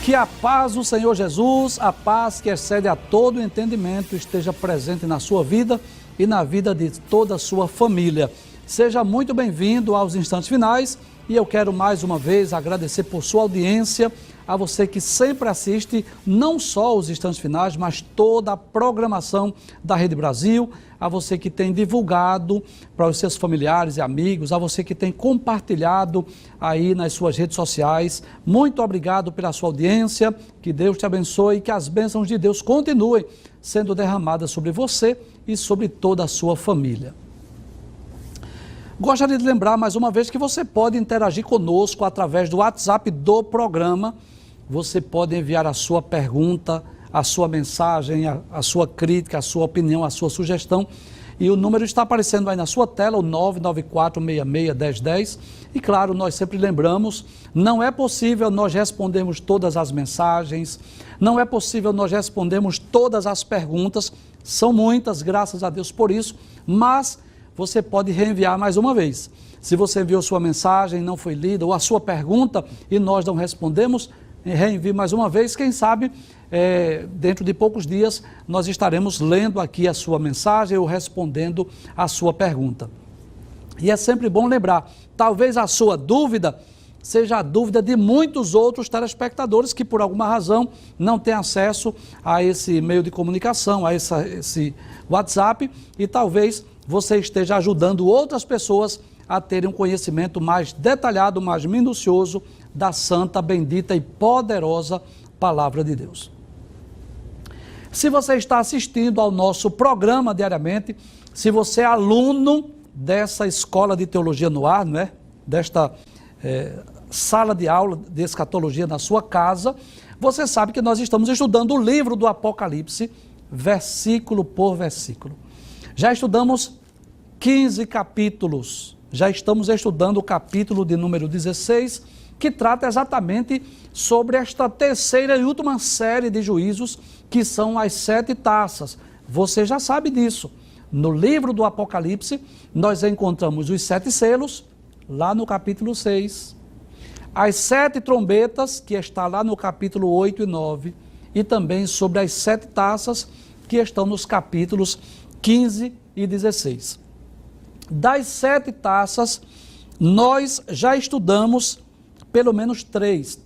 Que a paz do Senhor Jesus, a paz que excede a todo entendimento, esteja presente na sua vida e na vida de toda a sua família. Seja muito bem-vindo aos Instantes Finais e eu quero mais uma vez agradecer por sua audiência, a você que sempre assiste não só os Instantes Finais, mas toda a programação da Rede Brasil, a você que tem divulgado para os seus familiares e amigos, a você que tem compartilhado aí nas suas redes sociais. Muito obrigado pela sua audiência, que Deus te abençoe e que as bênçãos de Deus continuem sendo derramadas sobre você e sobre toda a sua família. Gostaria de lembrar mais uma vez que você pode interagir conosco através do WhatsApp do programa. Você pode enviar a sua pergunta, a sua mensagem, a sua crítica, a sua opinião, a sua sugestão. E o número está aparecendo aí na sua tela, o 994661010. E claro, nós sempre lembramos, não é possível nós respondermos todas as mensagens, não é possível nós respondermos todas as perguntas, são muitas, graças a Deus por isso, mas você pode reenviar mais uma vez. Se você enviou sua mensagem, não foi lida, ou a sua pergunta e nós não respondemos, reenvie mais uma vez, quem sabe dentro de poucos dias nós estaremos lendo aqui a sua mensagem ou respondendo a sua pergunta. E é sempre bom lembrar, talvez a sua dúvida seja a dúvida de muitos outros telespectadores que por alguma razão não têm acesso a esse meio de comunicação, a esse WhatsApp, e talvez você esteja ajudando outras pessoas a terem um conhecimento mais detalhado, mais minucioso da santa, bendita e poderosa Palavra de Deus. Se você está assistindo ao nosso programa diariamente, se você é aluno dessa Escola de Teologia no Ar, não é? Desta sala de aula de escatologia na sua casa, você sabe que nós estamos estudando o livro do Apocalipse, versículo por versículo. Já estudamos 15 capítulos, já estamos estudando o capítulo de número 16, que trata exatamente sobre esta terceira e última série de juízos, que são as 7 taças. Você já sabe disso. No livro do Apocalipse, nós encontramos os 7 selos, lá no capítulo 6, as 7 trombetas, que está lá no capítulo 8 e 9, e também sobre as 7 taças, que estão nos capítulos 15 e 16. Das 7 taças, nós já estudamos pelo menos 3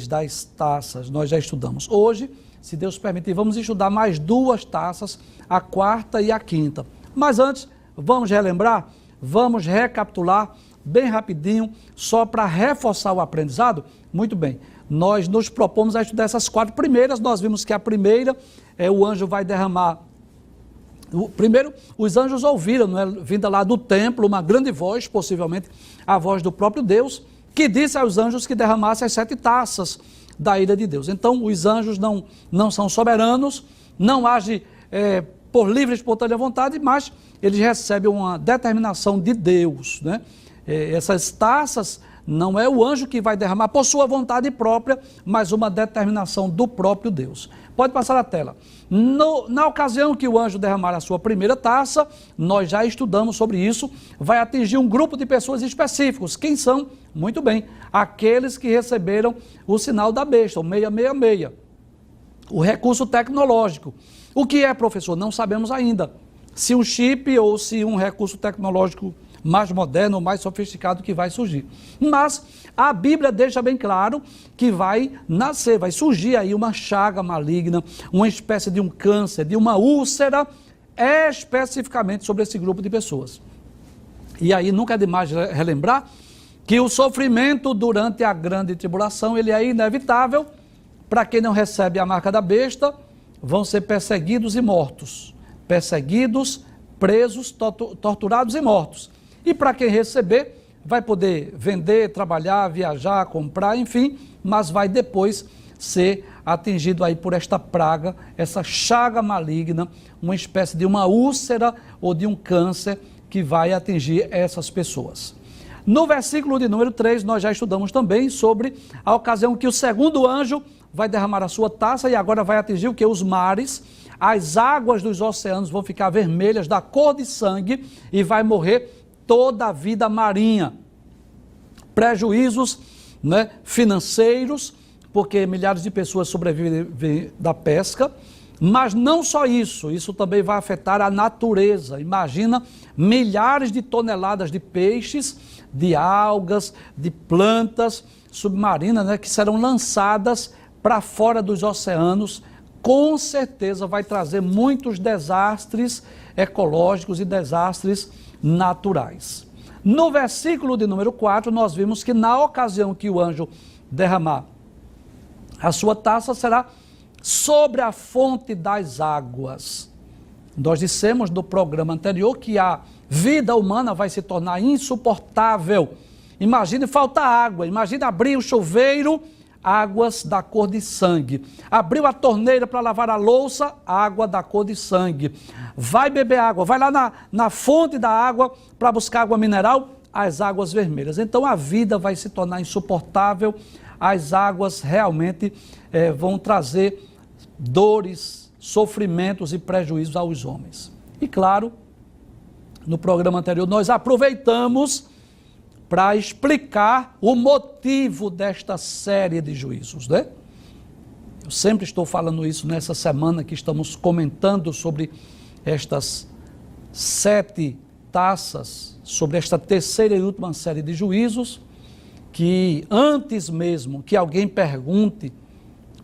das taças nós já estudamos. Hoje, se Deus permitir, vamos estudar mais 2 taças, a 4ª e a 5ª. Mas antes, vamos relembrar, vamos recapitular bem rapidinho, só para reforçar o aprendizado. Muito bem, nós nos propomos a estudar essas 4 primeiras. Nós vimos que a primeira, o anjo vai derramar. Primeiro, os anjos ouviram, não é, vinda lá do templo, uma grande voz, possivelmente a voz do próprio Deus, que disse aos anjos que derramassem as 7 taças da ira de Deus. Então, os anjos não são soberanos, não agem por livre e espontânea vontade, mas eles recebem uma determinação de Deus, né? Essas taças não é o anjo que vai derramar por sua vontade própria, mas uma determinação do próprio Deus. Pode passar a tela. Na ocasião que o anjo derramar a sua primeira taça, nós já estudamos sobre isso, vai atingir um grupo de pessoas específicos. Quem são? Muito bem, aqueles que receberam o sinal da besta, o 666, o recurso tecnológico. O que é, professor? Não sabemos ainda. Se um chip ou se um recurso tecnológico mais moderno ou mais sofisticado que vai surgir. Mas a Bíblia deixa bem claro que vai surgir aí uma chaga maligna, uma espécie de um câncer, de uma úlcera, especificamente sobre esse grupo de pessoas. E aí nunca é demais relembrar que o sofrimento durante a grande tribulação, ele é inevitável. Para quem não recebe a marca da besta, vão ser perseguidos e mortos. Perseguidos, presos, torturados e mortos. E para quem receber, vai poder vender, trabalhar, viajar, comprar, enfim, mas vai depois ser atingido aí por esta praga, essa chaga maligna, uma espécie de uma úlcera ou de um câncer que vai atingir essas pessoas. No versículo de número 3, nós já estudamos também sobre a ocasião que o segundo anjo vai derramar a sua taça e agora vai atingir o que? Os mares. As águas dos oceanos vão ficar vermelhas, da cor de sangue, e vai morrer toda a vida marinha. Prejuízos, né, financeiros, porque milhares de pessoas sobrevivem da pesca, mas não só isso, isso também vai afetar a natureza. Imagina milhares de toneladas de peixes, de algas, de plantas submarinas, né, que serão lançadas para fora dos oceanos. Com certeza vai trazer muitos desastres ecológicos e desastres naturais. No versículo de número 4, nós vimos que na ocasião que o anjo derramar a sua taça, será sobre a fonte das águas. Nós dissemos no programa anterior que a vida humana vai se tornar insuportável. Imagine faltar água, imagine abrir o chuveiro, águas da cor de sangue. Abriu a torneira para lavar a louça, água da cor de sangue. Vai beber água, vai lá na fonte da água para buscar água mineral, as águas vermelhas. Então a vida vai se tornar insuportável, as águas realmente vão trazer dores, sofrimentos e prejuízos aos homens. E claro, no programa anterior nós aproveitamos para explicar o motivo desta série de juízos, né? Eu sempre estou falando isso nessa semana que estamos comentando sobre estas 7 taças, sobre esta terceira e última série de juízos, que antes mesmo que alguém pergunte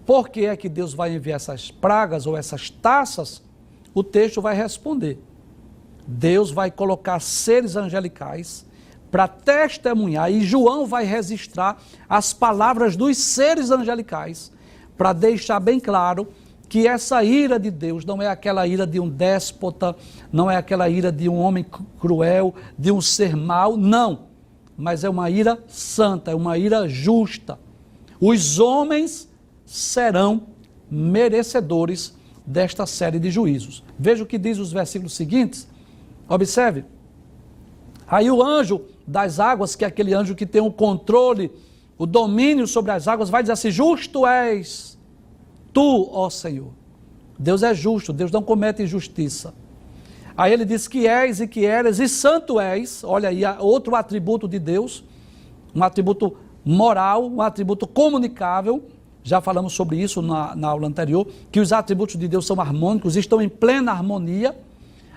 por que é que Deus vai enviar essas pragas ou essas taças, o texto vai responder. Deus vai colocar seres angelicais para testemunhar, e João vai registrar as palavras dos seres angelicais para deixar bem claro que essa ira de Deus não é aquela ira de um déspota, não é aquela ira de um homem cruel, de um ser mau, não, mas é uma ira santa, é uma ira justa. Os homens serão merecedores desta série de juízos. Veja o que diz os versículos seguintes, observe. Aí o anjo das águas, que é aquele anjo que tem o controle, o domínio sobre as águas, vai dizer assim: justo és tu, ó Senhor. Deus é justo, Deus não comete injustiça. Aí ele diz que és e que eres e santo és. Olha aí, outro atributo de Deus, um atributo moral, um atributo comunicável. Já falamos sobre isso na aula anterior, que os atributos de Deus são harmônicos, estão em plena harmonia.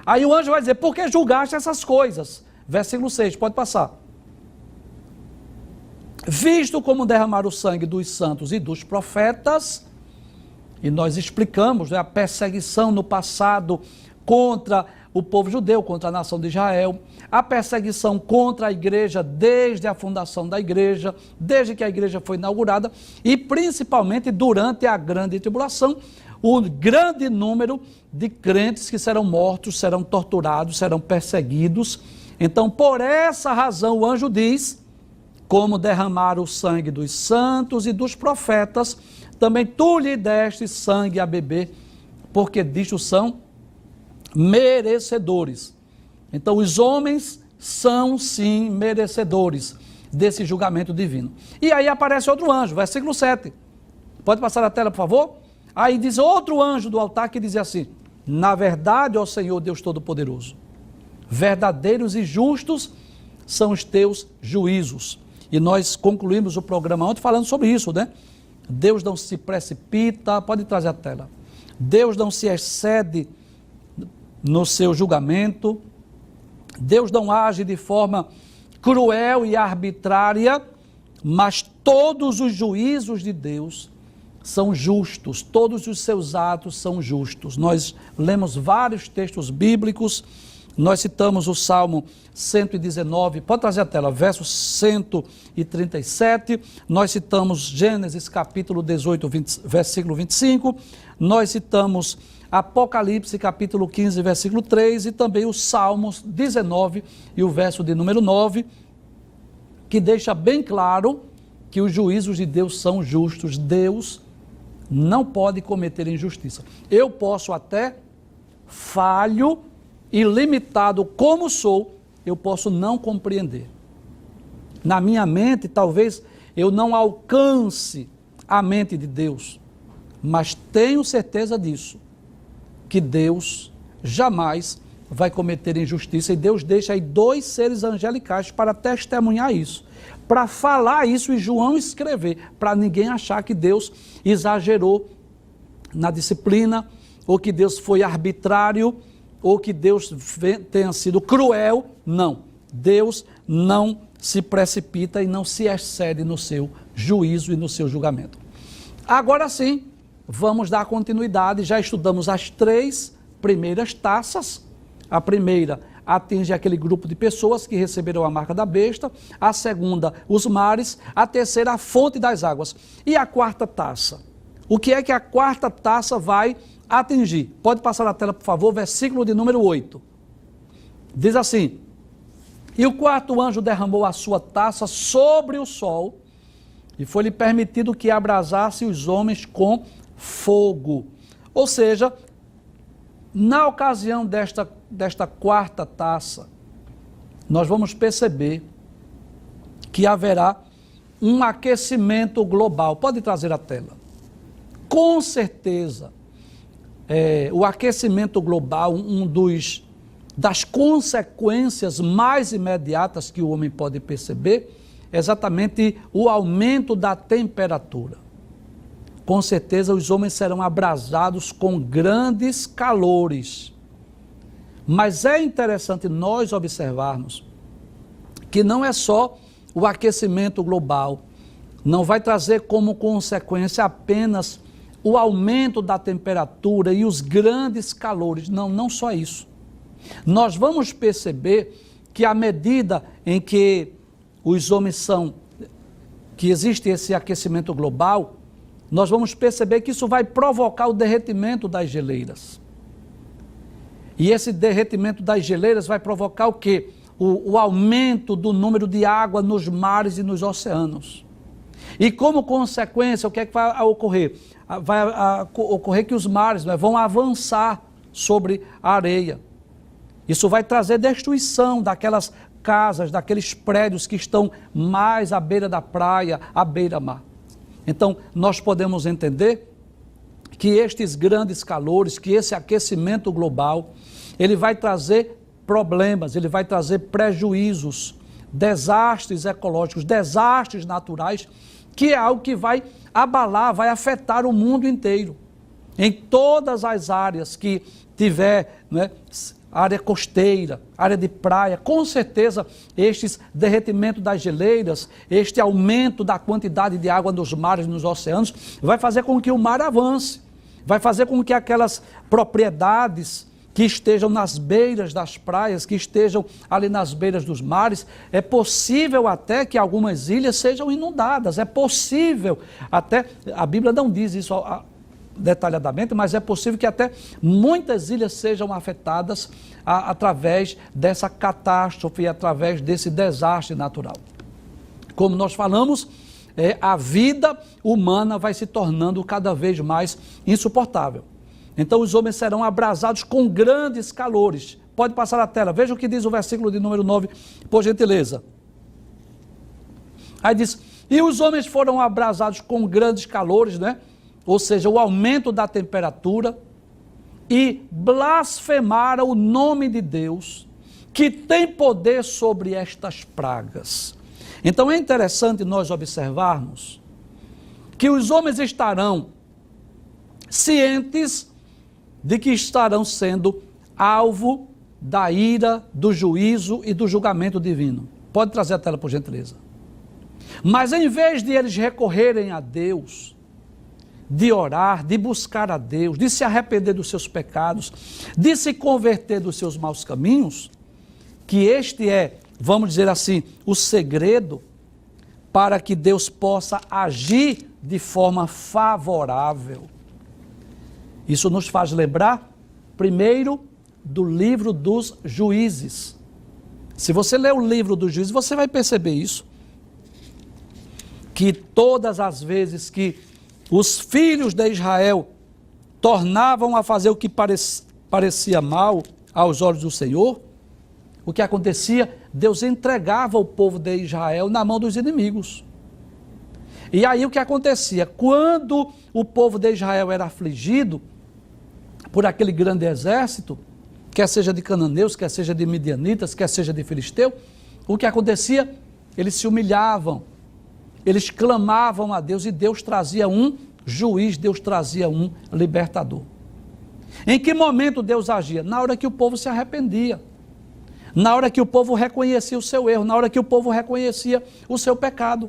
Aí o anjo vai dizer: por que julgaste essas coisas? Versículo 6, pode passar. Visto como derramar o sangue dos santos e dos profetas, e nós explicamos, né, a perseguição no passado contra o povo judeu, contra a nação de Israel, a perseguição contra a igreja desde a fundação da igreja, desde que a igreja foi inaugurada, e principalmente durante a grande tribulação, o grande número de crentes que serão mortos, serão torturados, serão perseguidos. Então, por essa razão, o anjo diz: como derramar o sangue dos santos e dos profetas, também tu lhe deste sangue a beber, porque disto são merecedores. Então, os homens são sim merecedores desse julgamento divino. E aí aparece outro anjo, versículo 7. Pode passar a tela, por favor? Aí diz outro anjo do altar que diz assim: na verdade, ó Senhor Deus Todo-Poderoso, verdadeiros e justos são os teus juízos. E nós concluímos o programa ontem falando sobre isso, né? Deus não se precipita, pode trazer a tela. Deus não se excede no seu julgamento. Deus não age de forma cruel e arbitrária, mas todos os juízos de Deus são justos, todos os seus atos são justos. Nós lemos vários textos bíblicos. Nós citamos o Salmo 119, pode trazer a tela, verso 137, nós citamos Gênesis capítulo 18, versículo 25, nós citamos Apocalipse capítulo 15, versículo 3, e também o Salmos 19 e o verso de número 9, que deixa bem claro que os juízos de Deus são justos. Deus não pode cometer injustiça. Eu posso até, falho e limitado como sou, eu posso não compreender. Na minha mente, talvez eu não alcance a mente de Deus, mas tenho certeza disso, que Deus jamais vai cometer injustiça, e Deus deixa aí 2 seres angelicais para testemunhar isso, para falar isso e João escrever, para ninguém achar que Deus exagerou na disciplina, ou que Deus foi arbitrário, ou que Deus tenha sido cruel. Não, Deus não se precipita e não se excede no seu juízo e no seu julgamento. Agora sim, vamos dar continuidade. Já estudamos as 3 primeiras taças. A primeira atinge aquele grupo de pessoas que receberam a marca da besta. A segunda, os mares. A terceira, a fonte das águas. E a quarta taça? O que é que a quarta taça vai atingir? Pode passar na tela, por favor, versículo de número 8. Diz assim: e o quarto anjo derramou a sua taça sobre o sol, e foi-lhe permitido que abrasasse os homens com fogo. Ou seja, na ocasião desta quarta taça, nós vamos perceber que haverá um aquecimento global. Pode trazer a tela. Com certeza, o aquecimento global, das consequências mais imediatas que o homem pode perceber, é exatamente o aumento da temperatura. Com certeza os homens serão abrasados com grandes calores. Mas é interessante nós observarmos que não é só o aquecimento global, não vai trazer como consequência apenas o aumento da temperatura e os grandes calores. Não, não só isso. Nós vamos perceber que à medida em que os homens que existe esse aquecimento global, nós vamos perceber que isso vai provocar o derretimento das geleiras. E esse derretimento das geleiras vai provocar o quê? O aumento do número de água nos mares e nos oceanos. E como consequência, o que é que vai ocorrer? Vai ocorrer que os mares vão avançar sobre a areia. Isso vai trazer destruição daquelas casas, daqueles prédios que estão mais à beira da praia, à beira-mar. Então, nós podemos entender que estes grandes calores, que esse aquecimento global, ele vai trazer problemas, ele vai trazer prejuízos, desastres ecológicos, desastres naturais, que é algo que vai abalar, vai afetar o mundo inteiro. Em todas as áreas que tiver, área costeira, área de praia, com certeza estes derretimentos das geleiras, este aumento da quantidade de água nos mares e nos oceanos, vai fazer com que o mar avance, vai fazer com que aquelas propriedades que estejam nas beiras das praias, que estejam ali nas beiras dos mares, é possível até que algumas ilhas sejam inundadas, é possível até, a Bíblia não diz isso detalhadamente, mas é possível que até muitas ilhas sejam afetadas através dessa catástrofe, através desse desastre natural. Como nós falamos, a vida humana vai se tornando cada vez mais insuportável. Então os homens serão abrasados com grandes calores. Pode passar a tela, veja o que diz o versículo de número 9, por gentileza. Aí diz, e os homens foram abrasados com grandes calores, ou seja, o aumento da temperatura, e blasfemaram o nome de Deus, que tem poder sobre estas pragas. Então é interessante nós observarmos que os homens estarão cientes de que estarão sendo alvo da ira, do juízo e do julgamento divino. Pode trazer a tela, por gentileza. Mas em vez de eles recorrerem a Deus, de orar, de buscar a Deus, de se arrepender dos seus pecados, de se converter dos seus maus caminhos, que este é, vamos dizer assim, o segredo para que Deus possa agir de forma favorável. Isso nos faz lembrar, primeiro, do livro dos Juízes. Se você ler o livro dos Juízes, você vai perceber isso. Que todas as vezes que os filhos de Israel tornavam a fazer o que parecia mal aos olhos do Senhor, o que acontecia? Deus entregava o povo de Israel na mão dos inimigos. E aí o que acontecia? Quando o povo de Israel era afligido por aquele grande exército quer seja de cananeus, quer seja de midianitas, quer seja de filisteu, o que acontecia? Eles se humilhavam, eles clamavam a Deus e Deus trazia um juiz, Deus trazia um libertador. Em que momento Deus agia? Na hora que o povo se arrependia, na hora que o povo reconhecia o seu erro, na hora que o povo reconhecia o seu pecado.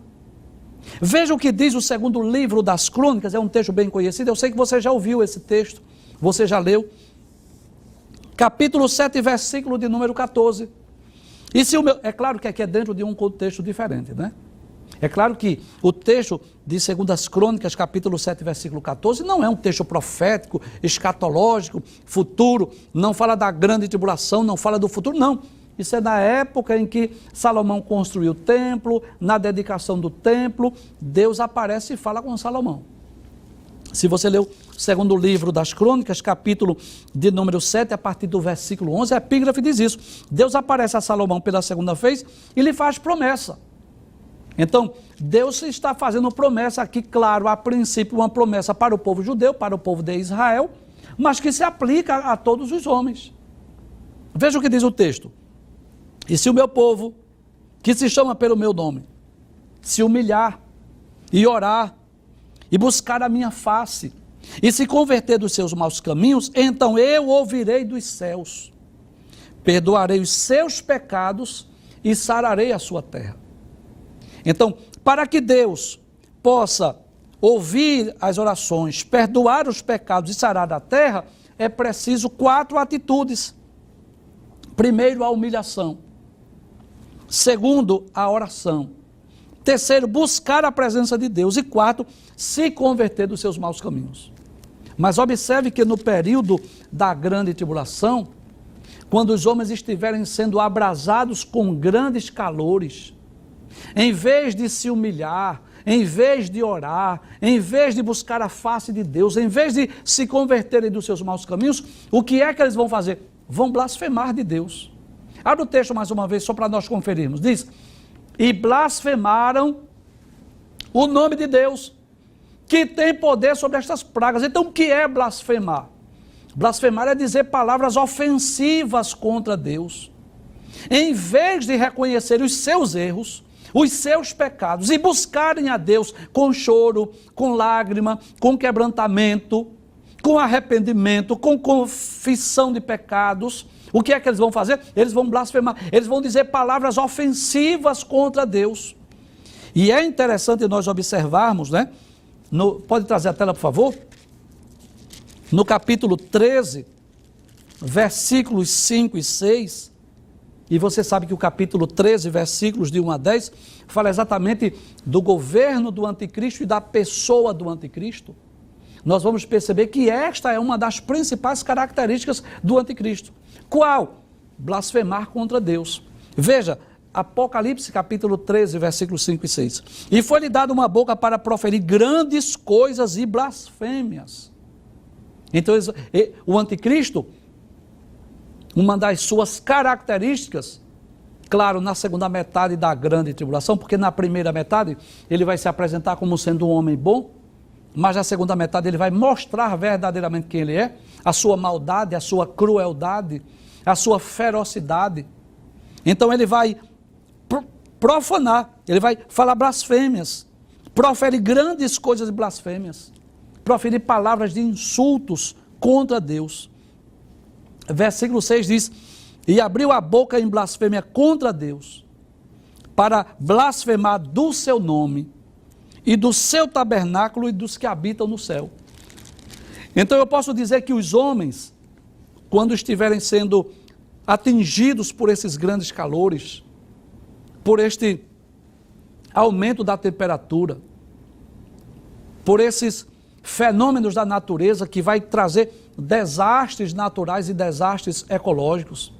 Veja o que diz o segundo livro das Crônicas, é um texto bem conhecido, eu sei que você já ouviu esse texto, você já leu. Capítulo 7, versículo de número 14. E se é claro que aqui é dentro de um contexto diferente, né? É claro que o texto de 2 Crônicas, capítulo 7, versículo 14, não é um texto profético, escatológico, futuro, não fala da grande tribulação, não fala do futuro, não. Isso é da época em que Salomão construiu o templo, na dedicação do templo, Deus aparece e fala com Salomão. Se você leu o segundo livro das Crônicas, capítulo de número 7, a partir do versículo 11, a epígrafe diz isso. Deus aparece a Salomão pela segunda vez e lhe faz promessa. Então, Deus está fazendo promessa aqui, claro, a princípio uma promessa para o povo judeu, para o povo de Israel, mas que se aplica a todos os homens. Veja o que diz o texto. E se o meu povo, que se chama pelo meu nome, se humilhar e orar e buscar a minha face e se converter dos seus maus caminhos, então eu ouvirei dos céus, perdoarei os seus pecados e sararei a sua terra. Então, para que Deus possa ouvir as orações, perdoar os pecados e sarar a terra, é preciso 4 atitudes. Primeiro, a humilhação. Segundo, a oração. Terceiro, buscar a presença de Deus. E quarto, se converter dos seus maus caminhos. Mas observe que no período da grande tribulação, quando os homens estiverem sendo abrasados com grandes calores, em vez de se humilhar, em vez de orar, em vez de buscar a face de Deus, em vez de se converterem dos seus maus caminhos, o que é que eles vão fazer? Vão blasfemar de Deus. Abre o texto mais uma vez, só para nós conferirmos. Diz, e blasfemaram o nome de Deus, que tem poder sobre estas pragas. Então, o que é blasfemar? Blasfemar é dizer palavras ofensivas contra Deus. Em vez de reconhecer os seus erros, os seus pecados, e buscarem a Deus com choro, com lágrima, com quebrantamento, com arrependimento, com confissão de pecados, o que é que eles vão fazer? Eles vão blasfemar, eles vão dizer palavras ofensivas contra Deus. E é interessante nós observarmos, né? Pode trazer a tela, por favor? No capítulo 13, versículos 5 e 6, e você sabe que o capítulo 13, versículos de 1 a 10, fala exatamente do governo do anticristo e da pessoa do anticristo. Nós vamos perceber que esta é uma das principais características do anticristo. Qual? Blasfemar contra Deus. Veja, Apocalipse capítulo 13, versículos 5 e 6. E foi-lhe dada uma boca para proferir grandes coisas e blasfêmias. Então, o anticristo, uma das suas características, claro, na segunda metade da grande tribulação, porque na primeira metade ele vai se apresentar como sendo um homem bom, mas na segunda metade ele vai mostrar verdadeiramente quem ele é, a sua maldade, a sua crueldade, a sua ferocidade. Então ele vai profanar, ele vai falar blasfêmias, proferir grandes coisas de blasfêmias, proferir palavras de insultos contra Deus. Versículo 6 diz, e abriu a boca em blasfêmia contra Deus, para blasfemar do seu nome, e do seu tabernáculo e dos que habitam no céu. Então eu posso dizer que os homens, quando estiverem sendo atingidos por esses grandes calores, por este aumento da temperatura, por esses fenômenos da natureza que vai trazer desastres naturais e desastres ecológicos,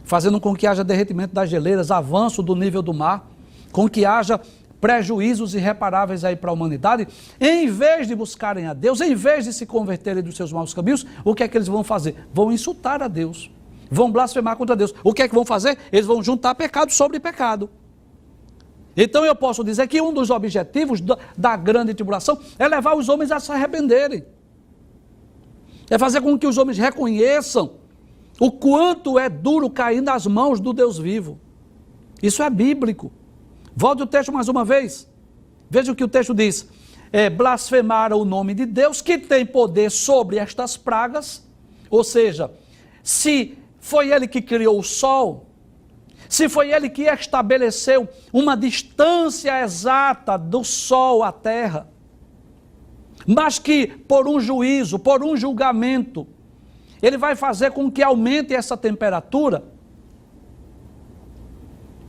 fazendo com que haja derretimento das geleiras, avanço do nível do mar, com que haja prejuízos irreparáveis aí para a humanidade, em vez de buscarem a Deus, em vez de se converterem dos seus maus caminhos, o que é que eles vão fazer? Vão insultar a Deus, vão blasfemar contra Deus. O que é que vão fazer? Eles vão juntar pecado sobre pecado. Então eu posso dizer que um dos objetivos da grande tribulação é levar os homens a se arrependerem. É fazer com que os homens reconheçam O quanto é duro cair nas mãos do Deus vivo. Isso é bíblico. Volte o texto mais uma vez. Veja o que o texto diz. Blasfemaram o nome de Deus, que tem poder sobre estas pragas. Ou seja, se foi ele que criou o sol, se foi ele que estabeleceu uma distância exata do sol à terra, mas que por um juízo, por um julgamento, ele vai fazer com que aumente essa temperatura,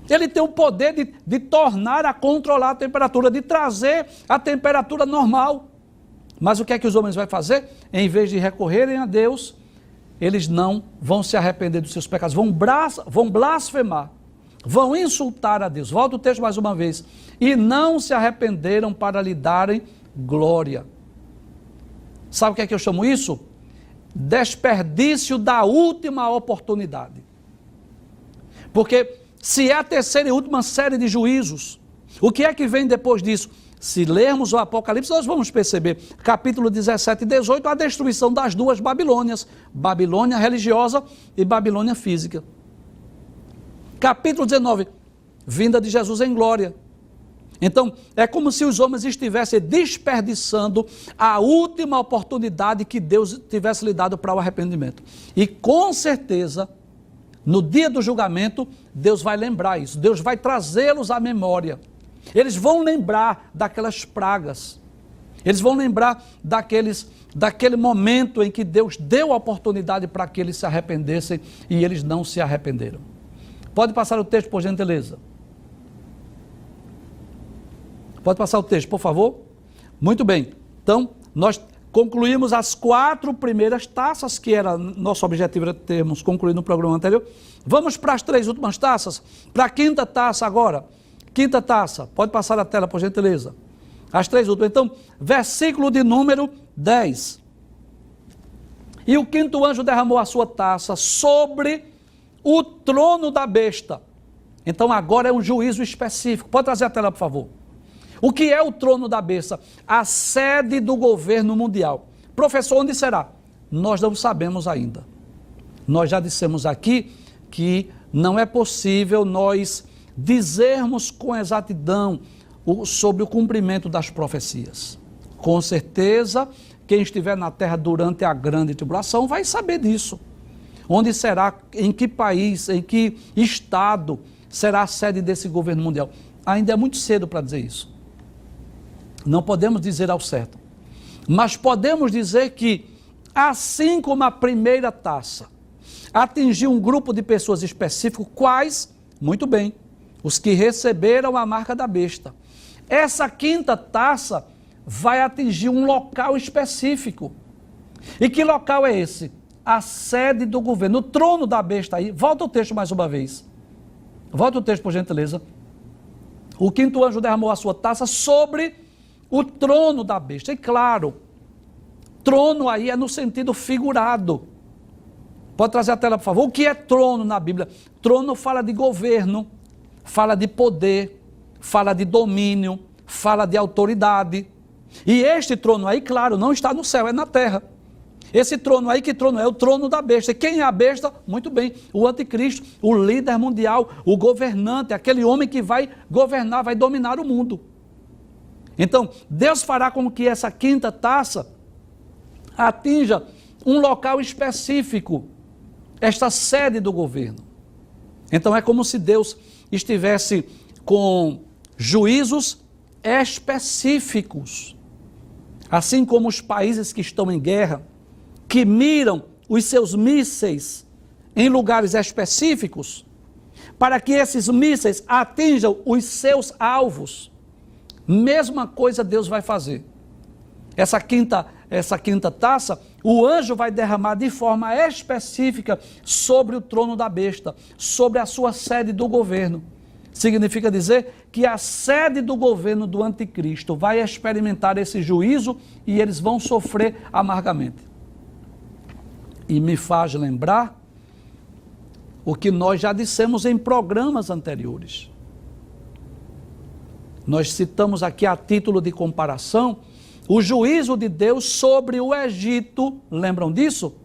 ele tem o poder de tornar a controlar a temperatura, de trazer a temperatura normal. Mas o que é que os homens vão fazer? Em vez de recorrerem a Deus, eles não vão se arrepender dos seus pecados, vão blasfemar, vão insultar a Deus. Volta o texto mais uma vez. E não se arrependeram para lhe darem glória. Sabe o que é que eu chamo isso? Desperdício da última oportunidade. Porque se é a terceira e última série de juízos, o que é que vem depois disso? Se lermos o Apocalipse, nós vamos perceber, capítulo 17 e 18, a destruição das duas Babilônias, Babilônia religiosa e Babilônia física. Capítulo 19, vinda de Jesus em glória. Então, é como se os homens estivessem desperdiçando a última oportunidade que Deus tivesse lhe dado para o arrependimento. E com certeza, no dia do julgamento, Deus vai lembrar isso, Deus vai trazê-los à memória. Eles vão lembrar daquelas pragas, eles vão lembrar daquele momento em que Deus deu a oportunidade para que eles se arrependessem e eles não se arrependeram. Pode passar o texto, por gentileza. Pode passar o texto, por favor. Muito bem. Então, nós concluímos as 4 primeiras taças, que era nosso objetivo, era termos concluído no programa anterior. Vamos para as 3 últimas taças, para a 5ª taça agora. 5ª taça, pode passar a tela, por gentileza. As 3 últimas. Então, versículo de número 10. E o 5º anjo derramou a sua taça sobre o trono da besta. Então, agora é um juízo específico. Pode trazer a tela, por favor. O que é o trono da besta? A sede do governo mundial. Professor, onde será? Nós não sabemos ainda. Nós já dissemos aqui que não é possível nós dizermos com exatidão sobre o cumprimento das profecias. Com certeza, quem estiver na terra durante a grande tribulação vai saber disso. Onde será, em que país, em que estado será a sede desse governo mundial? Ainda é muito cedo para dizer isso. Não podemos dizer ao certo. Mas podemos dizer que, assim como a primeira taça atingiu um grupo de pessoas específico, quais? Muito bem, os que receberam a marca da besta. Essa 5ª taça vai atingir um local específico. E que local é esse? A sede do governo, o trono da besta aí. Volta o texto mais uma vez. Volta o texto, por gentileza. O 5º anjo derramou a sua taça sobre o trono da besta. E claro, trono aí é no sentido figurado. Pode trazer a tela, por favor. O que é trono na Bíblia? Trono fala de governo, fala de poder, fala de domínio, fala de autoridade. E este trono aí, claro, não está no céu, é na terra. Esse trono aí, que trono é? O trono da besta. E quem é a besta? Muito bem, o anticristo, o líder mundial, o governante, aquele homem que vai governar, vai dominar o mundo. Então, Deus fará com que essa 5ª taça atinja um local específico, esta sede do governo. Então, é como se Deus estivesse com juízos específicos. Assim como os países que estão em guerra, que miram os seus mísseis em lugares específicos, para que esses mísseis atinjam os seus alvos. Mesma coisa Deus vai fazer. Essa quinta taça, o anjo vai derramar de forma específica sobre o trono da besta, sobre a sua sede do governo. Significa dizer que a sede do governo do anticristo vai experimentar esse juízo e eles vão sofrer amargamente. E me faz lembrar o que nós já dissemos em programas anteriores. Nós citamos aqui a título de comparação o juízo de Deus sobre o Egito, lembram disso?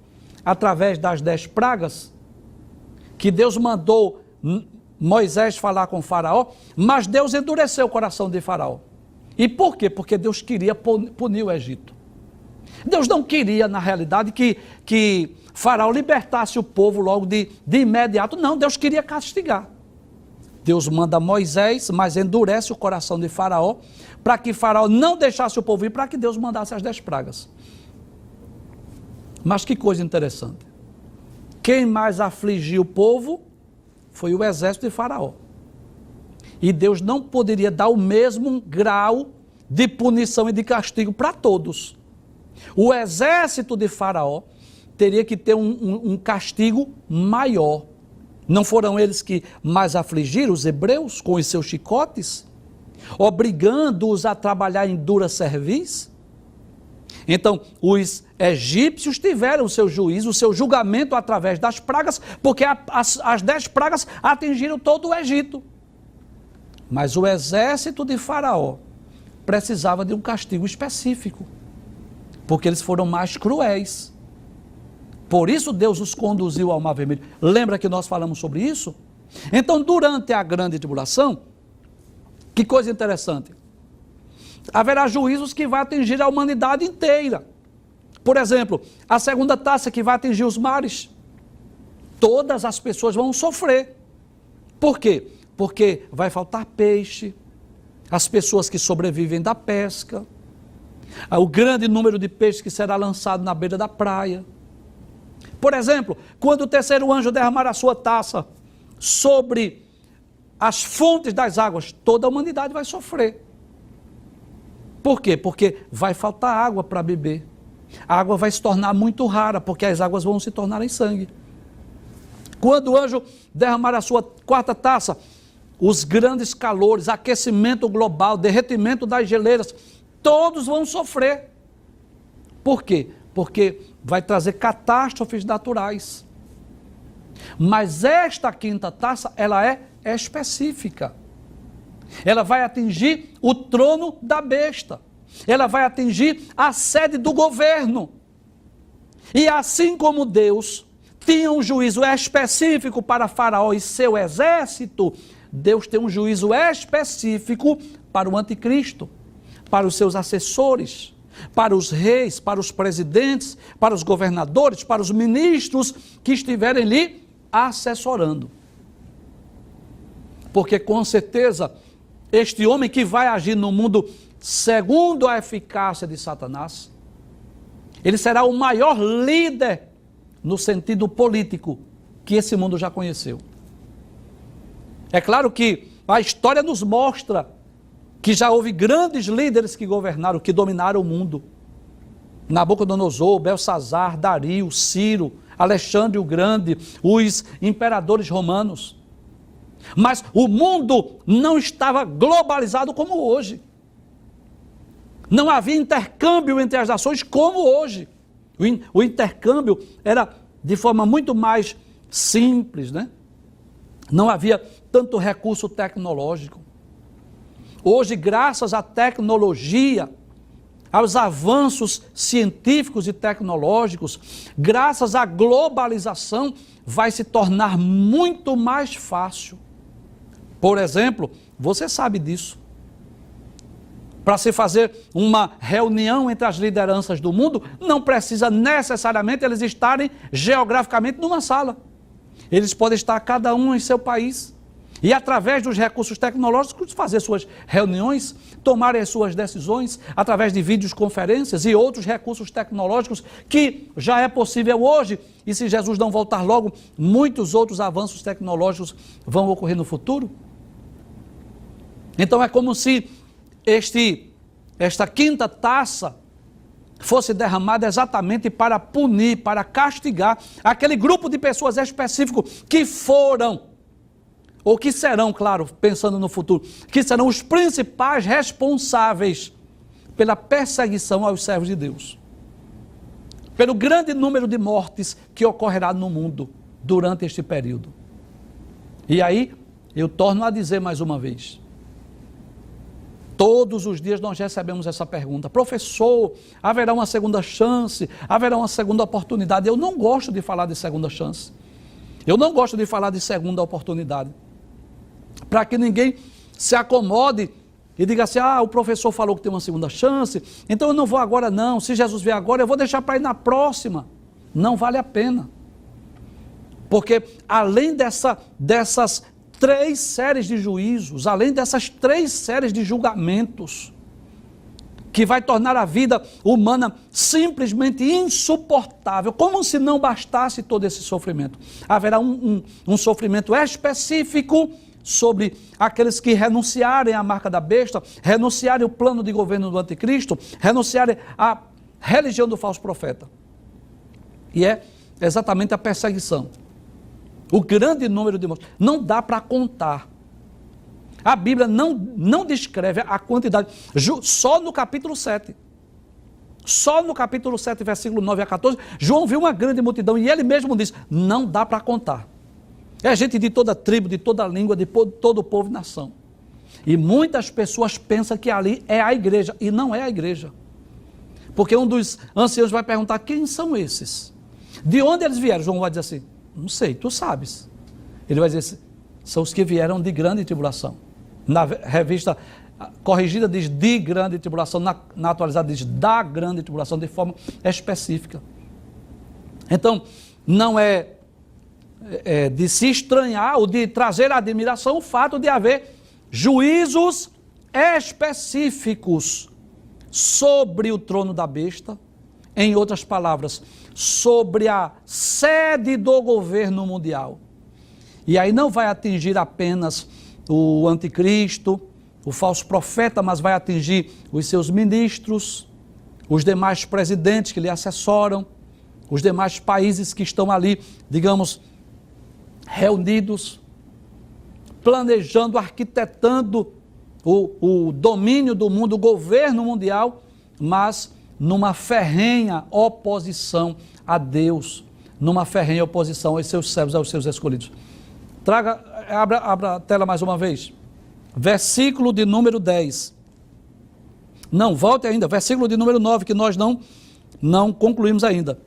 Através das 10 pragas. que Deus mandou Moisés falar com Faraó, mas Deus endureceu o coração de Faraó. E por quê? Porque Deus queria punir o Egito. Deus não queria, na realidade, que Faraó libertasse o povo logo de imediato. Não, Deus queria castigar. Deus manda Moisés, mas endurece o coração de Faraó, para que Faraó não deixasse o povo ir, para que Deus mandasse as 10 pragas. Mas que coisa interessante. Quem mais afligiu o povo foi o exército de Faraó. E Deus não poderia dar o mesmo grau de punição e de castigo para todos. O exército de Faraó teria que ter um castigo maior. Não foram eles que mais afligiram os hebreus com os seus chicotes, obrigando-os a trabalhar em dura cerviz? Então, os egípcios tiveram o seu juízo, o seu julgamento através das pragas, porque as 10 pragas atingiram todo o Egito. Mas o exército de Faraó precisava de um castigo específico, porque eles foram mais cruéis. Por isso Deus os conduziu ao Mar Vermelho. Lembra que nós falamos sobre isso? Então, durante a grande tribulação, que coisa interessante, haverá juízos que vão atingir a humanidade inteira. Por exemplo, a segunda taça que vai atingir os mares. Todas as pessoas vão sofrer. Por quê? Porque vai faltar peixe, as pessoas que sobrevivem da pesca, o grande número de peixes que será lançado na beira da praia. Por exemplo, quando o terceiro anjo derramar a sua taça sobre as fontes das águas, toda a humanidade vai sofrer. Por quê? Porque vai faltar água para beber. A água vai se tornar muito rara, porque as águas vão se tornar em sangue. Quando o anjo derramar a sua quarta taça, os grandes calores, aquecimento global, derretimento das geleiras, todos vão sofrer. Por quê? Porque vai trazer catástrofes naturais. Mas esta quinta taça, ela é específica. Ela vai atingir o trono da besta. Ela vai atingir a sede do governo. E assim como Deus tinha um juízo específico para Faraó e seu exército, Deus tem um juízo específico para o anticristo, para os seus assessores, para os reis, para os presidentes, para os governadores, para os ministros que estiverem lhe assessorando. Porque com certeza este homem que vai agir no mundo segundo a eficácia de Satanás, ele será o maior líder no sentido político que esse mundo já conheceu. É claro que a história nos mostra que já houve grandes líderes que governaram, que dominaram o mundo. Nabucodonosor, Belsazar, Dario, Ciro, Alexandre o Grande, os imperadores romanos. Mas o mundo não estava globalizado como hoje. Não havia intercâmbio entre as nações como hoje. O intercâmbio era de forma muito mais simples, né? Não havia tanto recurso tecnológico. Hoje, graças à tecnologia, aos avanços científicos e tecnológicos, graças à globalização, vai se tornar muito mais fácil. Por exemplo, você sabe disso. Para se fazer uma reunião entre as lideranças do mundo, não precisa necessariamente eles estarem geograficamente numa sala. Eles podem estar cada um em seu país. E através dos recursos tecnológicos fazer suas reuniões, tomarem as suas decisões, através de videoconferências e outros recursos tecnológicos que já é possível hoje. E se Jesus não voltar logo, muitos outros avanços tecnológicos vão ocorrer no futuro. Então é como se esta quinta taça fosse derramada exatamente para punir, para castigar aquele grupo de pessoas específico que foram, ou que serão, claro, pensando no futuro, que serão os principais responsáveis pela perseguição aos servos de Deus, pelo grande número de mortes que ocorrerá no mundo durante este período. E aí, eu torno a dizer mais uma vez, todos os dias nós recebemos essa pergunta: professor, haverá uma segunda chance? Haverá uma segunda oportunidade? Eu não gosto de falar de segunda chance. Eu não gosto de falar de segunda oportunidade, para que ninguém se acomode e diga assim, o professor falou que tem uma segunda chance, então eu não vou agora não, se Jesus vier agora eu vou deixar para ir na próxima. Não vale a pena. Porque além dessas 3 séries de juízos, além dessas 3 séries de julgamentos, que vai tornar a vida humana simplesmente insuportável, como se não bastasse todo esse sofrimento. Haverá um sofrimento específico sobre aqueles que renunciarem à marca da besta, renunciarem ao plano de governo do anticristo, renunciarem à religião do falso profeta. E é exatamente a perseguição. O grande número de mortes. Não dá para contar. A Bíblia não descreve a quantidade. Só no capítulo 7. Só no capítulo 7, versículo 9 a 14, João viu uma grande multidão e ele mesmo diz, não dá para contar. É gente de toda tribo, de toda língua, de todo povo e nação. E muitas pessoas pensam que ali é a igreja, e não é a igreja. Porque um dos anciãos vai perguntar, quem são esses? De onde eles vieram? João vai dizer assim, não sei, tu sabes. Ele vai dizer, são os que vieram de grande tribulação. Na revista corrigida diz de grande tribulação, na atualizada diz da grande tribulação, de forma específica. Então, não é de se estranhar ou de trazer admiração o fato de haver juízos específicos sobre o trono da besta, em outras palavras, sobre a sede do governo mundial. E aí não vai atingir apenas o anticristo, o falso profeta, mas vai atingir os seus ministros, os demais presidentes que lhe assessoram, os demais países que estão ali, digamos, reunidos, planejando, arquitetando o domínio do mundo, o governo mundial, mas numa ferrenha oposição a Deus, numa ferrenha oposição aos seus servos, aos seus escolhidos. Abra a tela mais uma vez. Versículo de número 10. Não, volte ainda. Versículo de número 9, que nós não concluímos ainda.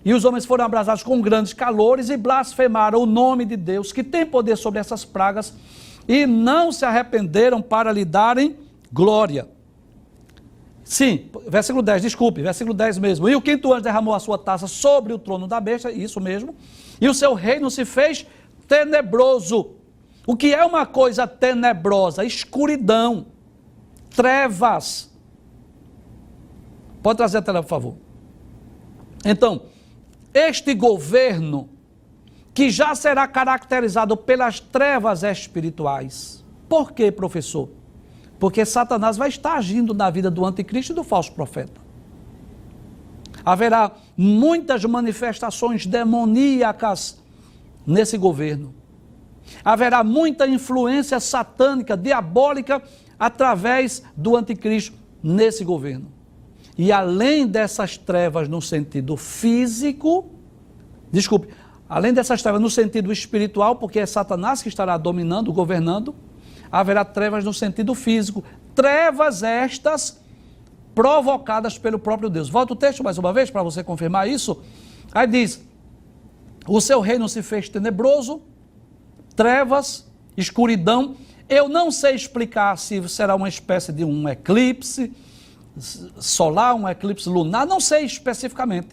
E os homens foram abrasados com grandes calores e blasfemaram o nome de Deus, que tem poder sobre essas pragas, e não se arrependeram para lhe darem glória. Sim, versículo 10, desculpe, versículo 10 mesmo. E o quinto anjo derramou a sua taça sobre o trono da besta, isso mesmo, e o seu reino se fez tenebroso. O que é uma coisa tenebrosa? Escuridão, trevas. Pode trazer a tela, por favor. Então, este governo, que já será caracterizado pelas trevas espirituais. Por quê, professor? Porque Satanás vai estar agindo na vida do anticristo e do falso profeta. Haverá muitas manifestações demoníacas nesse governo. Haverá muita influência satânica, diabólica, através do anticristo nesse governo. E além dessas trevas no sentido físico, além dessas trevas no sentido espiritual, porque é Satanás que estará dominando, governando, haverá trevas no sentido físico. Trevas estas provocadas pelo próprio Deus. Volta o texto mais uma vez para você confirmar isso. Aí diz, o seu reino se fez tenebroso, trevas, escuridão. Eu não sei explicar se será uma espécie de um eclipse solar, um eclipse lunar, não sei especificamente.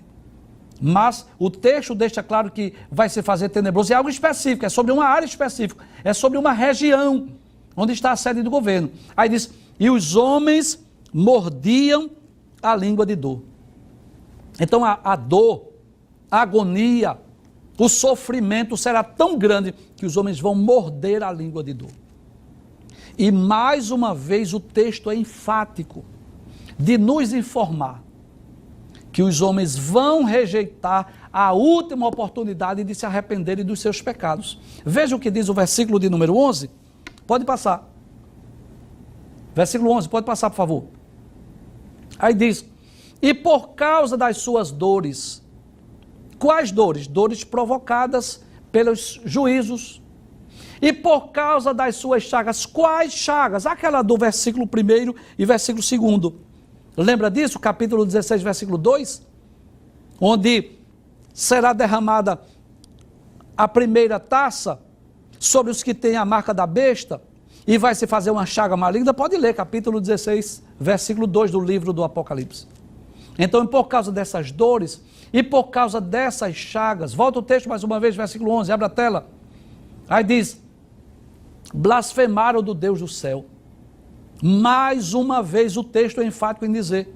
Mas o texto deixa claro que vai se fazer tenebroso. É algo específico, é sobre uma área específica, é sobre uma região onde está a sede do governo. Aí diz, e os homens mordiam a língua de dor. Então a dor, a agonia, o sofrimento será tão grande que os homens vão morder a língua de dor. E mais uma vez o texto é enfático de nos informar que os homens vão rejeitar a última oportunidade de se arrependerem dos seus pecados. Veja o que diz o versículo de número 11. Pode passar. Versículo 11, pode passar, por favor. Aí diz, e por causa das suas dores. Quais dores? Dores provocadas pelos juízos. E por causa das suas chagas. Quais chagas? Aquela do versículo 1 e versículo 2. Lembra disso? Capítulo 16, versículo 2? Onde será derramada a primeira taça sobre os que têm a marca da besta e vai se fazer uma chaga maligna, pode ler capítulo 16, versículo 2 do livro do Apocalipse. Então, por causa dessas dores e por causa dessas chagas, volta o texto mais uma vez, versículo 11, abre a tela. Aí diz, blasfemaram do Deus do céu. Mais uma vez o texto é enfático em dizer,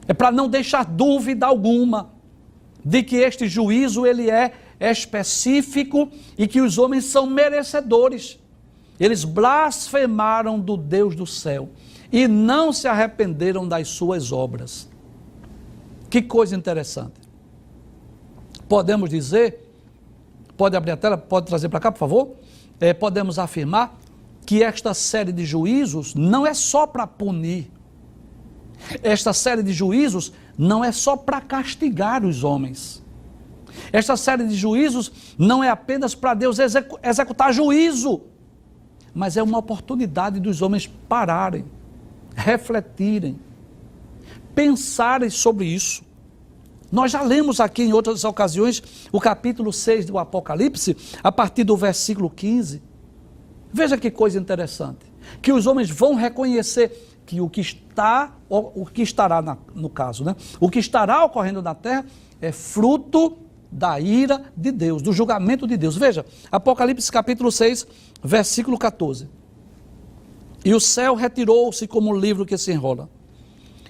é para não deixar dúvida alguma de que este juízo ele é específico e que os homens são merecedores. Eles blasfemaram do Deus do céu e não se arrependeram das suas obras. Que coisa interessante. Podemos dizer, pode abrir a tela, pode trazer para cá, por favor? Podemos afirmar que esta série de juízos não é só para punir. Esta série de juízos não é só para castigar os homens. Esta série de juízos não é apenas para Deus executar juízo, mas é uma oportunidade dos homens pararem, refletirem, pensarem sobre isso. Nós já lemos aqui em outras ocasiões o capítulo 6 do Apocalipse, a partir do versículo 15. Veja que coisa interessante, que os homens vão reconhecer que o que estará no caso, né? O que estará ocorrendo na terra é fruto da ira de Deus, do julgamento de Deus. Veja, Apocalipse capítulo 6, versículo 14. E o céu retirou-se como um livro que se enrola,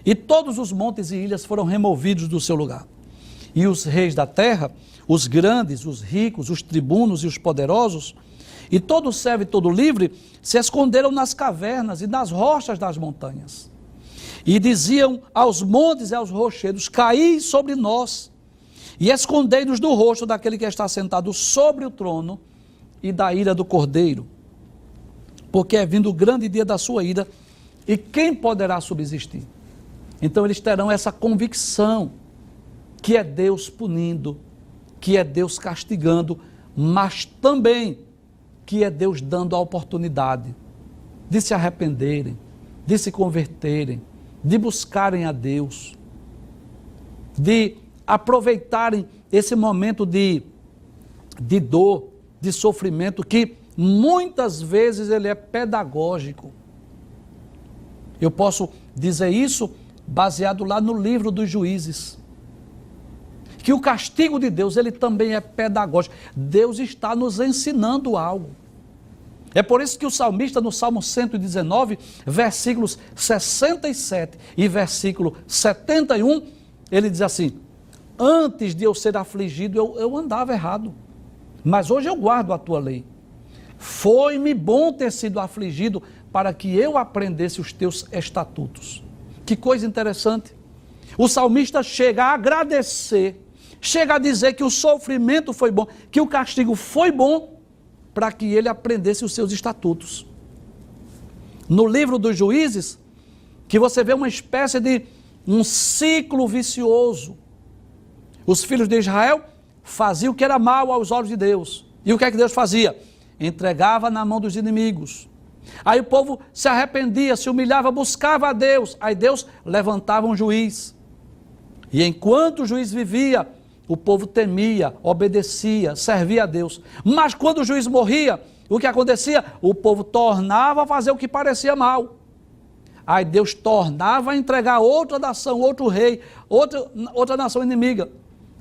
e todos os montes e ilhas foram removidos do seu lugar. E os reis da terra, os grandes, os ricos, os tribunos e os poderosos, e todo servo e todo livre, se esconderam nas cavernas e nas rochas das montanhas. E diziam aos montes e aos rochedos, caí sobre nós, e escondei-nos do rosto daquele que está sentado sobre o trono e da ira do Cordeiro. Porque é vindo o grande dia da sua ira, e quem poderá subsistir? Então eles terão essa convicção que é Deus punindo, que é Deus castigando, mas também que é Deus dando a oportunidade de se arrependerem, de se converterem, de buscarem a Deus, de aproveitarem esse momento de dor, de sofrimento, que muitas vezes ele é pedagógico. Eu posso dizer isso baseado lá no livro dos Juízes, que o castigo de Deus, ele também é pedagógico. Deus está nos ensinando algo. É por isso que o salmista, no Salmo 119, versículos 67 e versículo 71, ele diz assim, antes de eu ser afligido, eu andava errado, mas hoje eu guardo a tua lei. Foi-me bom ter sido afligido para que eu aprendesse os teus estatutos. Que coisa interessante. O salmista chega a agradecer, chega a dizer que o sofrimento foi bom, que o castigo foi bom, para que ele aprendesse os seus estatutos. No livro dos Juízes, que você vê uma espécie de um ciclo vicioso. Os filhos de Israel faziam o que era mal aos olhos de Deus. E o que é que Deus fazia? Entregava na mão dos inimigos. Aí o povo se arrependia, se humilhava, buscava a Deus. Aí Deus levantava um juiz. E enquanto o juiz vivia, o povo temia, obedecia, servia a Deus. Mas quando o juiz morria, o que acontecia? O povo tornava a fazer o que parecia mal. Aí Deus tornava a entregar outra nação, outro rei, outra nação inimiga.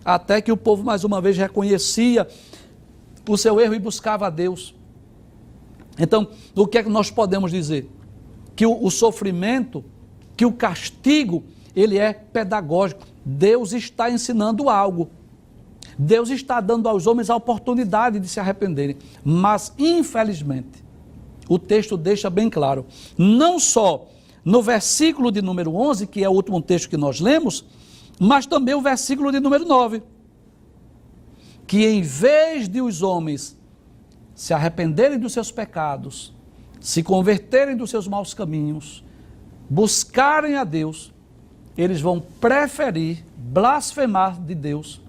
Até que o povo mais uma vez reconhecia o seu erro e buscava a Deus. Então, o que é que nós podemos dizer? Que o sofrimento, que o castigo, ele é pedagógico. Deus está ensinando algo. Deus está dando aos homens a oportunidade de se arrependerem. Mas, infelizmente, o texto deixa bem claro, não só no versículo de número 11, que é o último texto que nós lemos, mas também o versículo de número 9, que em vez de os homens se arrependerem dos seus pecados, se converterem dos seus maus caminhos, buscarem a Deus, eles vão preferir blasfemar de Deus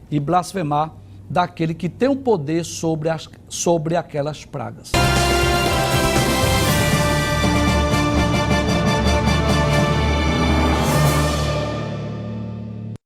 e blasfemar daquele que tem o poder sobre aquelas pragas.